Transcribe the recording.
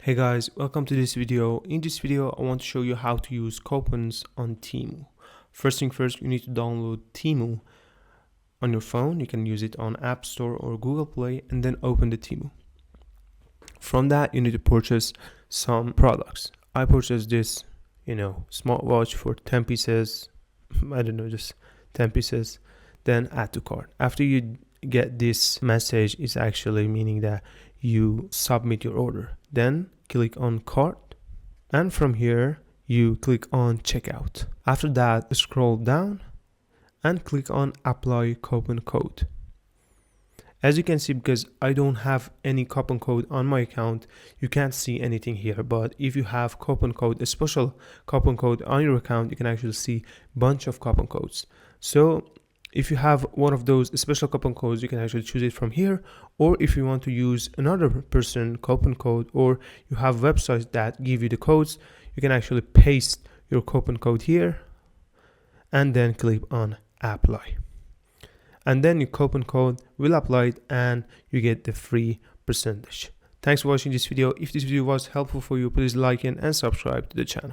Hey guys, welcome to this video. In this video, I want to show you how to use coupons on Temu. First thing first, you need to download Temu on your phone. You can use it on App Store or Google Play and then open the Temu. From that, you need to purchase some products. I purchased this, smartwatch for 10 pieces. I don't know, just 10 pieces. Then add to cart. After you get this message, it's actually meaning that you submit your order. Then click on cart, and from here you click on checkout. After that, scroll down and click on apply coupon code. As you can see, because I don't have any coupon code on my account, you can't see anything here. But if you have coupon code, a special coupon code on your account, you can actually see a bunch of coupon codes. So if you have one of those special coupon codes, you can actually choose it from here. Or if you want to use another person coupon code, or you have websites that give you the codes, you can actually paste your coupon code here and then click on apply. And then your coupon code will apply it and you get the free percentage. Thanks for watching this video. If this video was helpful for you, please like it and subscribe to the channel.